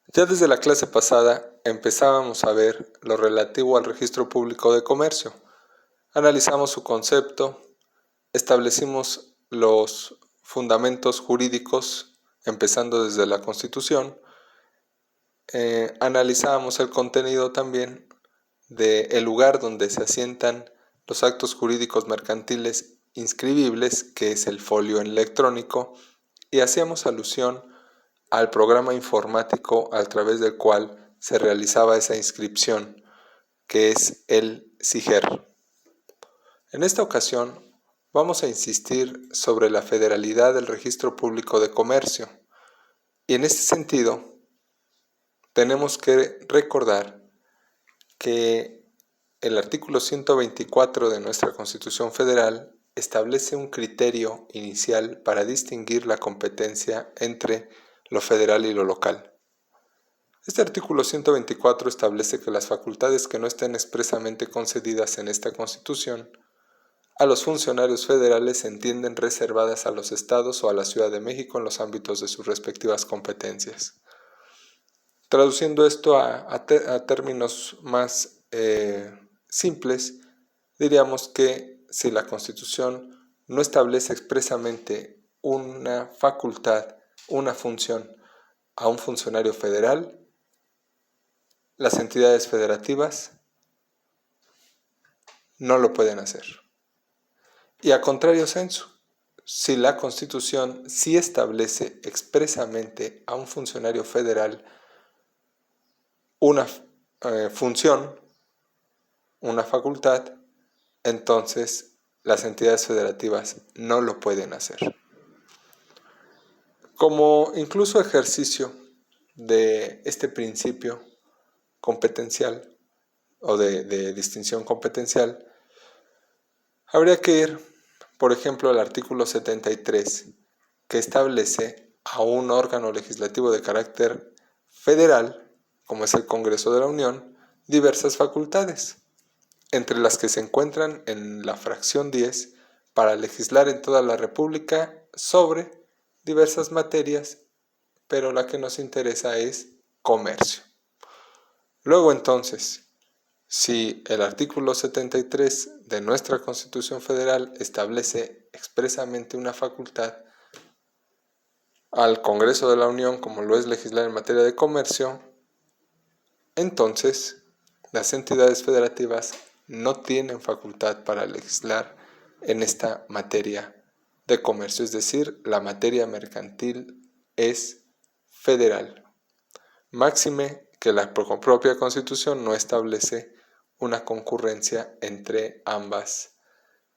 Ya desde la clase pasada empezábamos a ver lo relativo al registro público de comercio. Analizamos su concepto, establecimos los fundamentos jurídicos, empezando desde la Constitución, analizábamos el contenido también del lugar donde se asientan los actos jurídicos mercantiles inscribibles, que es el folio electrónico, y hacíamos alusión al programa informático a través del cual se realizaba esa inscripción, que es el SIGER. En esta ocasión vamos a insistir sobre la federalidad del Registro Público de Comercio, y en este sentido tenemos que recordar que el artículo 124 de nuestra Constitución Federal establece un criterio inicial para distinguir la competencia entre lo federal y lo local. Este artículo 124 establece que las facultades que no estén expresamente concedidas en esta Constitución a los funcionarios federales se entienden reservadas a los estados o a la Ciudad de México en los ámbitos de sus respectivas competencias. Traduciendo esto a términos más simples, diríamos que si la Constitución no establece expresamente una facultad, una función a un funcionario federal, las entidades federativas no lo pueden hacer. Y a contrario sensu, si la Constitución sí establece expresamente a un funcionario federal una función, una facultad, entonces las entidades federativas no lo pueden hacer. Como incluso ejercicio de este principio competencial o de distinción competencial, habría que ir, por ejemplo, al artículo 73, que establece a un órgano legislativo de carácter federal, como es el Congreso de la Unión, diversas facultades, entre las que se encuentran en la fracción 10 para legislar en toda la República sobre diversas materias, pero la que nos interesa es comercio. Luego entonces, si el artículo 73 de nuestra Constitución Federal establece expresamente una facultad al Congreso de la Unión, como lo es legislar en materia de comercio, entonces las entidades federativas no tienen facultad para legislar en esta materia de comercio, es decir, la materia mercantil es federal. Máxime que la propia Constitución no establece una concurrencia entre ambas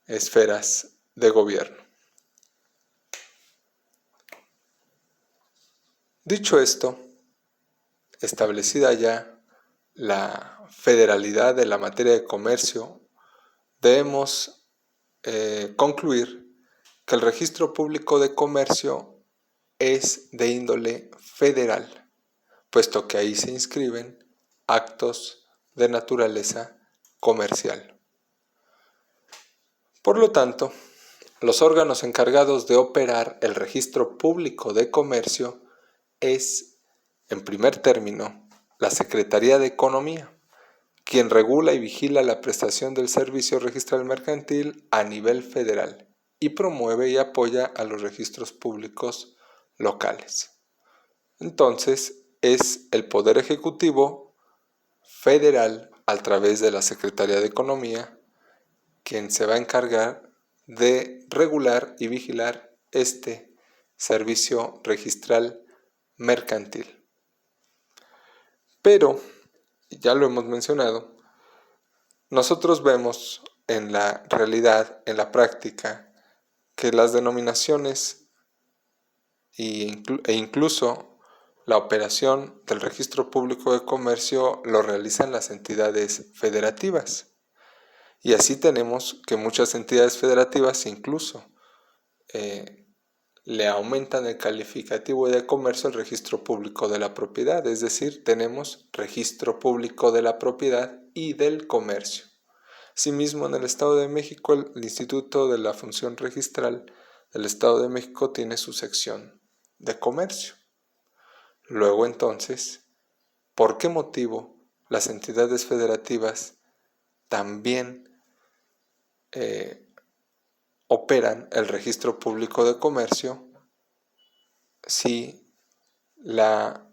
esferas de gobierno. Dicho esto, establecida ya la federalidad de la materia de comercio, debemos concluir que el registro público de comercio es de índole federal, puesto que ahí se inscriben actos de naturaleza comercial. Por lo tanto, los órganos encargados de operar el registro público de comercio es, en primer término, la Secretaría de Economía, quien regula y vigila la prestación del servicio registral mercantil a nivel federal y promueve y apoya a los registros públicos locales. Entonces, es el Poder Ejecutivo Federal, a través de la Secretaría de Economía, quien se va a encargar de regular y vigilar este servicio registral mercantil. Pero, ya lo hemos mencionado, nosotros vemos en la realidad, en la práctica, que las denominaciones e incluso la operación del registro público de comercio lo realizan las entidades federativas. Y así tenemos que muchas entidades federativas incluso le aumentan el calificativo de comercio al registro público de la propiedad, es decir, tenemos registro público de la propiedad y del comercio. Asimismo, en el Estado de México, el Instituto de la Función Registral del Estado de México tiene su sección de comercio. Luego entonces por qué motivo las entidades federativas también operan el registro público de comercio si la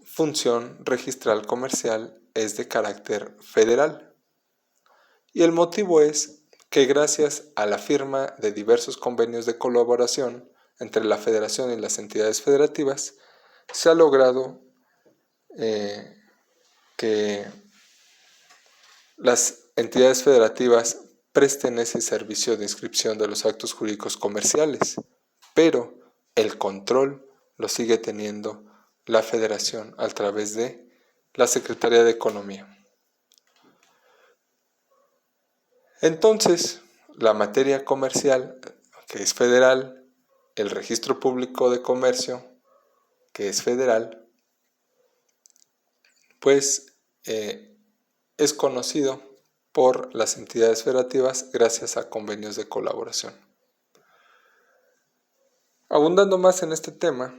función registral comercial es de carácter federal. Y el motivo es que gracias a la firma de diversos convenios de colaboración entre la federación y las entidades federativas, se ha logrado que las entidades federativas presten ese servicio de inscripción de los actos jurídicos comerciales, pero el control lo sigue teniendo la federación a través de la Secretaría de Economía. Entonces, la materia comercial, que es federal, el registro público de comercio, que es federal, pues es conocido por las entidades federativas gracias a convenios de colaboración. Abundando más en este tema,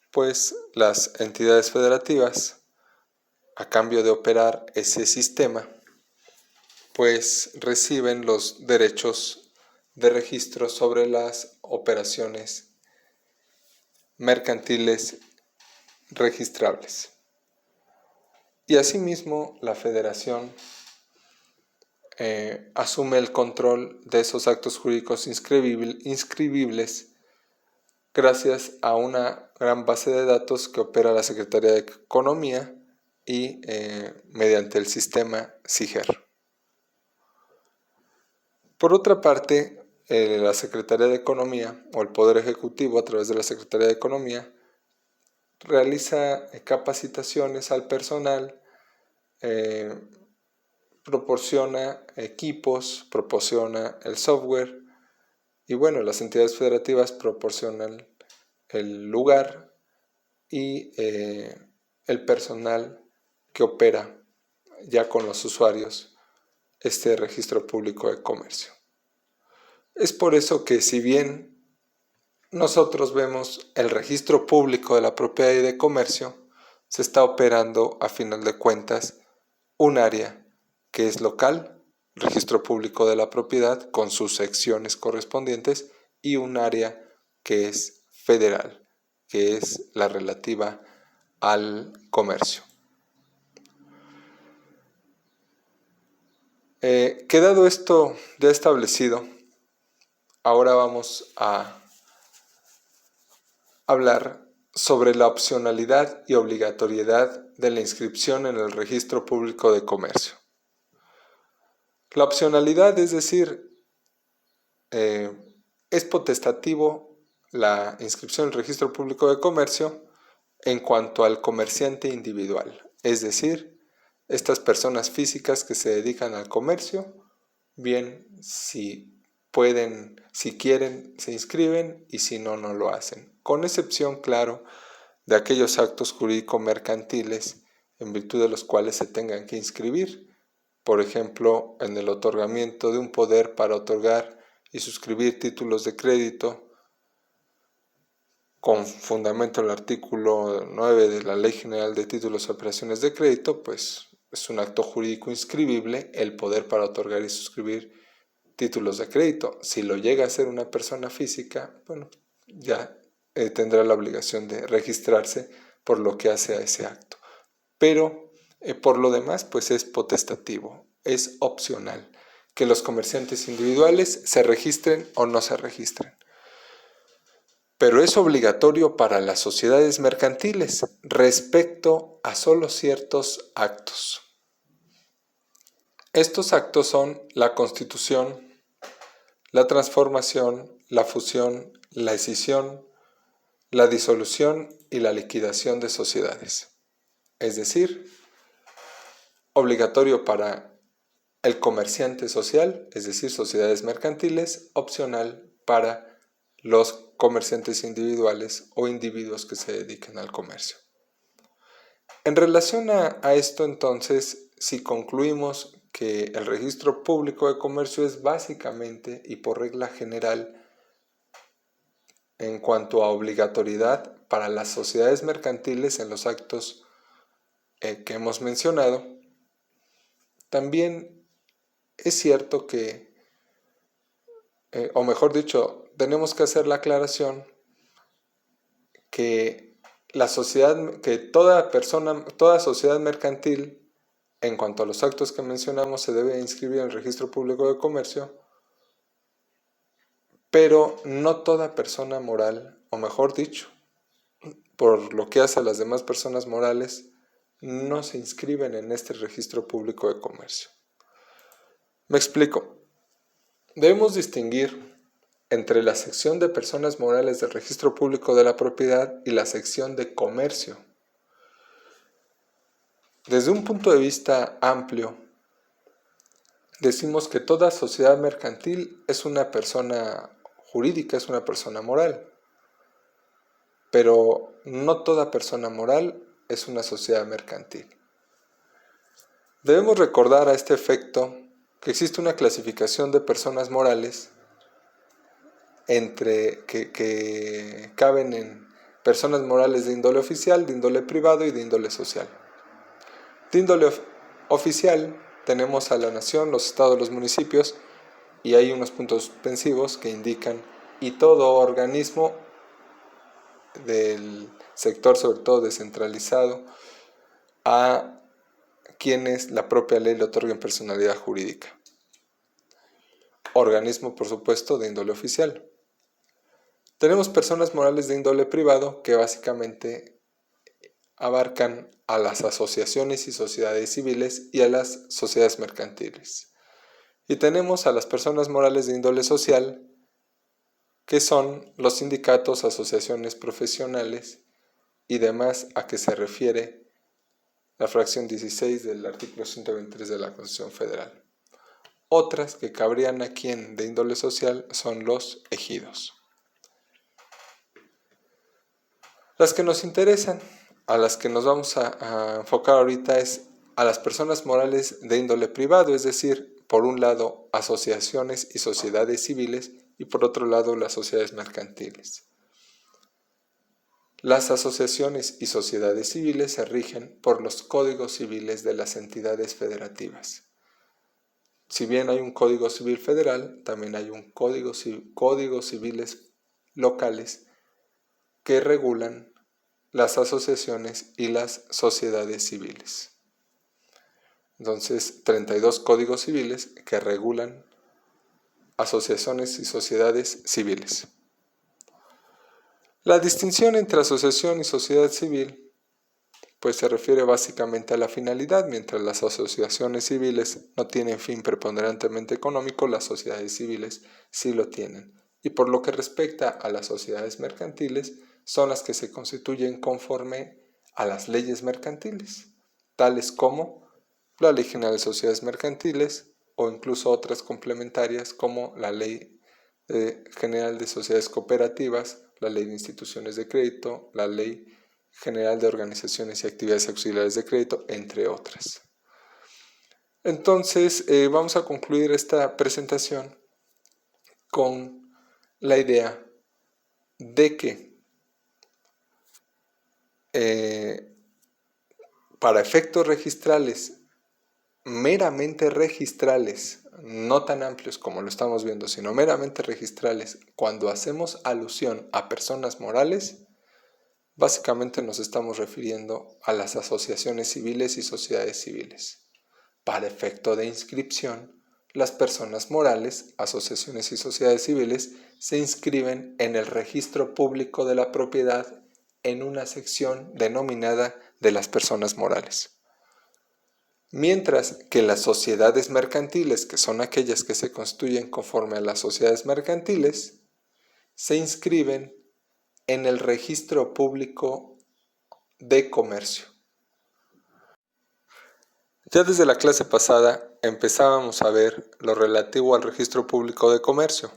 pues las entidades federativas, a cambio de operar ese sistema, pues reciben los derechos de registro sobre las operaciones mercantiles registrables. Y asimismo, la federación asume el control de esos actos jurídicos inscribibles gracias a una gran base de datos que opera la Secretaría de Economía y mediante el sistema SIGER. Por otra parte, la Secretaría de Economía o el Poder Ejecutivo a través de la Secretaría de Economía realiza capacitaciones al personal, proporciona equipos, proporciona el software y bueno, las entidades federativas proporcionan el lugar y el personal que opera ya con los usuarios este registro público de comercio. Es por eso que si bien nosotros vemos el registro público de la propiedad y de comercio, se está operando a final de cuentas un área que es local, registro público de la propiedad con sus secciones correspondientes, y un área que es federal, que es la relativa al comercio. Quedado esto ya establecido, ahora vamos a hablar sobre la opcionalidad y obligatoriedad de la inscripción en el registro público de comercio. La opcionalidad, es decir, es potestativo la inscripción en el registro público de comercio en cuanto al comerciante individual, es decir, estas personas físicas que se dedican al comercio, bien si pueden, si quieren, se inscriben y si no, no lo hacen. Con excepción, claro, de aquellos actos jurídico-mercantiles en virtud de los cuales se tengan que inscribir, por ejemplo, en el otorgamiento de un poder para otorgar y suscribir títulos de crédito, con fundamento en el artículo 9 de la Ley General de Títulos y Operaciones de Crédito, pues es un acto jurídico inscribible el poder para otorgar y suscribir títulos de crédito. Si lo llega a hacer una persona física, bueno, ya tendrá la obligación de registrarse por lo que hace a ese acto. Pero por lo demás, pues es potestativo, es opcional que los comerciantes individuales se registren o no se registren. Pero es obligatorio para las sociedades mercantiles respecto a solo ciertos actos. Estos actos son la constitución, la transformación, la fusión, la escisión, la disolución y la liquidación de sociedades. Es decir, obligatorio para el comerciante social, es decir, sociedades mercantiles, opcional para los comerciantes individuales o individuos que se dediquen al comercio. En relación a esto, entonces, si concluimos que el registro público de comercio es básicamente y por regla general en cuanto a obligatoriedad para las sociedades mercantiles en los actos que hemos mencionado, también es cierto que, o mejor dicho, tenemos que hacer la aclaración que toda sociedad mercantil, en cuanto a los actos que mencionamos, se debe inscribir en el Registro Público de Comercio, pero no toda persona moral, o mejor dicho, por lo que hace a las demás personas morales, no se inscriben en este Registro Público de Comercio. Me explico. Debemos distinguir entre la sección de personas morales del Registro Público de la Propiedad y la sección de comercio. Desde un punto de vista amplio, decimos que toda sociedad mercantil es una persona jurídica, es una persona moral, pero no toda persona moral es una sociedad mercantil. Debemos recordar a este efecto que existe una clasificación de personas morales que caben en personas morales de índole oficial, de índole privado y de índole social. De índole oficial tenemos a la nación, los estados, los municipios, y hay unos puntos suspensivos que indican y todo organismo del sector, sobre todo descentralizado, a quienes la propia ley le otorguen personalidad jurídica. Organismo, por supuesto, de índole oficial. Tenemos personas morales de índole privado que básicamente abarcan a las asociaciones y sociedades civiles y a las sociedades mercantiles. Y tenemos a las personas morales de índole social, que son los sindicatos, asociaciones profesionales y demás, a que se refiere la fracción 16 del artículo 123 de la Constitución Federal. Otras que cabrían aquí de índole social son los ejidos. Las que nos interesan, a las que nos vamos a enfocar ahorita, es a las personas morales de índole privado, es decir, por un lado asociaciones y sociedades civiles y por otro lado las sociedades mercantiles. Las asociaciones y sociedades civiles se rigen por los códigos civiles de las entidades federativas. Si bien hay un Código Civil Federal, también hay un códigos civiles locales que regulan las asociaciones y las sociedades civiles. Entonces, 32 códigos civiles que regulan asociaciones y sociedades civiles. La distinción entre asociación y sociedad civil pues se refiere básicamente a la finalidad. Mientras las asociaciones civiles no tienen fin preponderantemente económico, las sociedades civiles sí lo tienen. Y por lo que respecta a las sociedades mercantiles, son las que se constituyen conforme a las leyes mercantiles, tales como la Ley General de Sociedades Mercantiles o incluso otras complementarias como la Ley General de Sociedades Cooperativas, la Ley de Instituciones de Crédito, la Ley General de Organizaciones y Actividades Auxiliares de Crédito, entre otras. Entonces, vamos a concluir esta presentación con la idea de que para efectos registrales, meramente registrales, no tan amplios como lo estamos viendo, sino meramente registrales, cuando hacemos alusión a personas morales, básicamente nos estamos refiriendo a las asociaciones civiles y sociedades civiles. Para efecto de inscripción, las personas morales, asociaciones y sociedades civiles se inscriben en el Registro Público de la Propiedad en una sección denominada de las personas morales. Mientras que las sociedades mercantiles, que son aquellas que se constituyen conforme a las sociedades mercantiles, se inscriben en el Registro Público de Comercio. Ya desde la clase pasada empezábamos a ver lo relativo al Registro Público de Comercio.